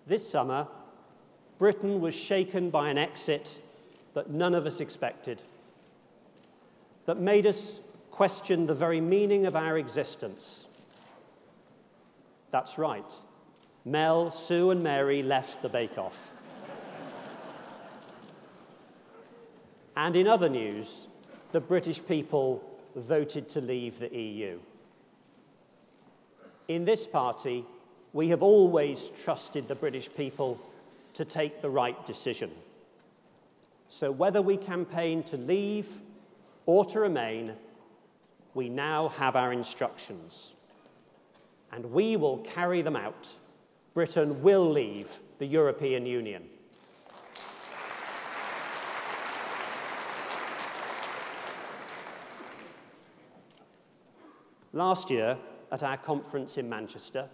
This summer, Britain was shaken by an exit that none of us expected, that made us question the very meaning of our existence. That's right. Mel, Sue, and Mary left the bake-off. And in other news, the British people voted to leave the EU. In this party, we have always trusted the British people to take the right decision. So whether we campaign to leave or to remain, we now have our instructions. And we will carry them out. Britain will leave the European Union. Last year, at our conference in Manchester,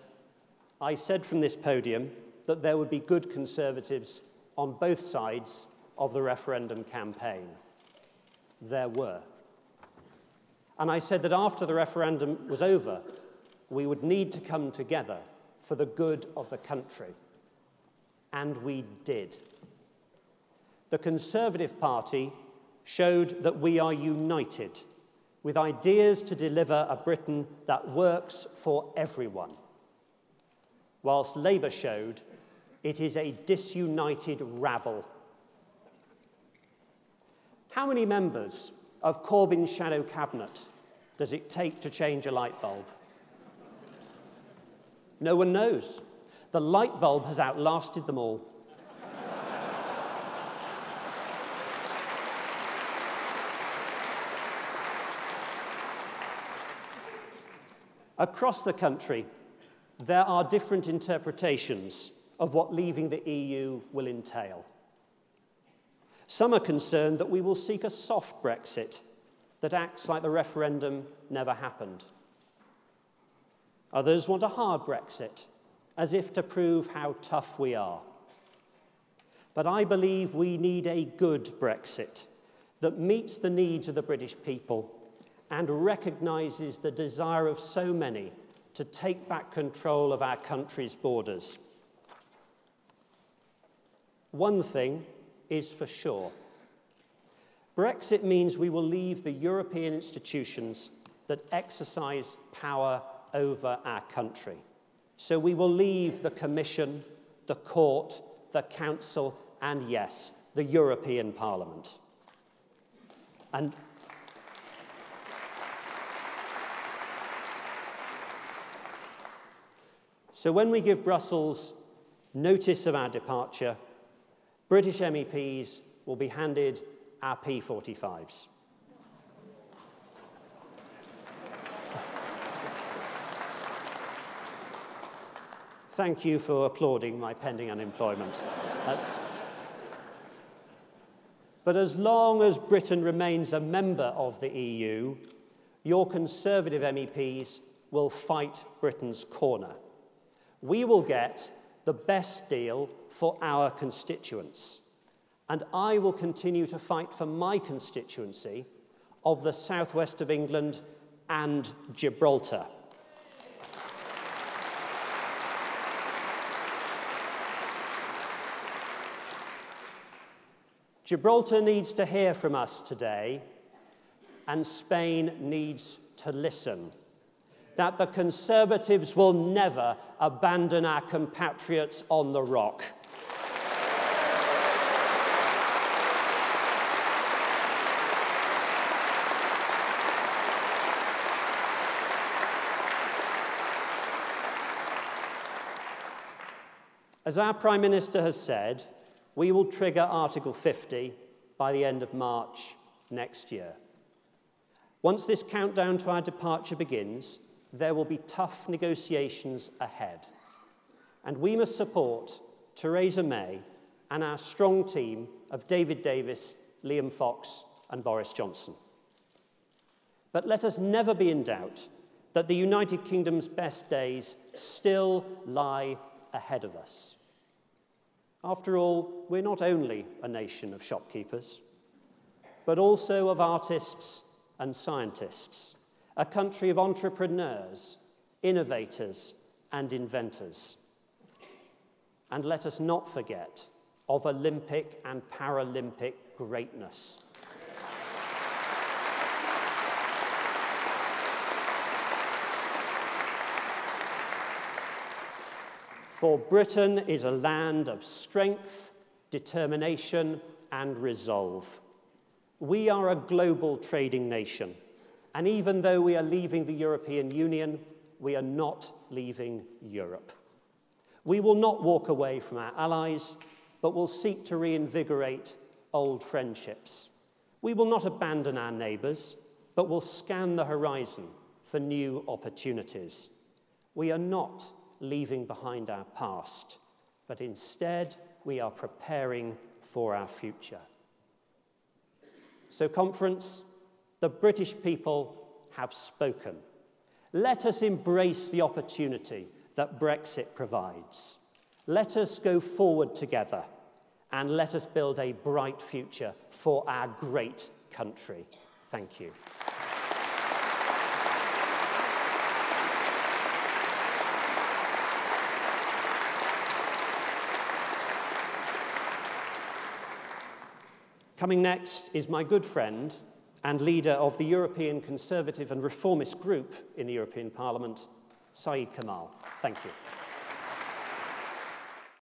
I said from this podium that there would be good Conservatives on both sides of the referendum campaign. There were. And I said that after the referendum was over, we would need to come together for the good of the country. And we did. The Conservative Party showed that we are united with ideas to deliver a Britain that works for everyone, whilst Labour showed it is a disunited rabble. How many members of Corbyn's shadow cabinet does it take to change a light bulb? No one knows. The light bulb has outlasted them all. Across the country, there are different interpretations of what leaving the EU will entail. Some are concerned that we will seek a soft Brexit that acts like the referendum never happened. Others want a hard Brexit, as if to prove how tough we are. But I believe we need a good Brexit that meets the needs of the British people and recognises the desire of so many to take back control of our country's borders. One thing is for sure. Brexit means we will leave the European institutions that exercise power over our country. So we will leave the Commission, the Court, the Council, and yes, the European Parliament. And so when we give Brussels notice of our departure, British MEPs will be handed our P45s. Thank you for applauding my pending unemployment. But as long as Britain remains a member of the EU, your Conservative MEPs will fight Britain's corner. We will get the best deal for our constituents. And I will continue to fight for my constituency of the southwest of England and Gibraltar. Gibraltar needs to hear from us today, and Spain needs to listen. That the Conservatives will never abandon our compatriots on the rock. As our Prime Minister has said, we will trigger Article 50 by the end of March next year. Once this countdown to our departure begins, there will be tough negotiations ahead. And we must support Theresa May and our strong team of David Davis, Liam Fox, and Boris Johnson. But let us never be in doubt that the United Kingdom's best days still lie ahead of us. After all, we're not only a nation of shopkeepers, but also of artists and scientists, a country of entrepreneurs, innovators, and inventors. and let us not forget, of Olympic and Paralympic greatness. For Britain is a land of strength, determination, and resolve. We are a global trading nation, and even though we are leaving the European Union, we are not leaving Europe. We will not walk away from our allies, but will seek to reinvigorate old friendships. We will not abandon our neighbours, but will scan the horizon for new opportunities. We are not leaving behind our past, but instead we are preparing for our future. So, conference, the British people have spoken. Let us embrace the opportunity that Brexit provides. Let us go forward together and let us build a bright future for our great country. Thank you. Coming next is my good friend and leader of the European Conservative and Reformist Group in the European Parliament, Saeed Kamal. Thank you.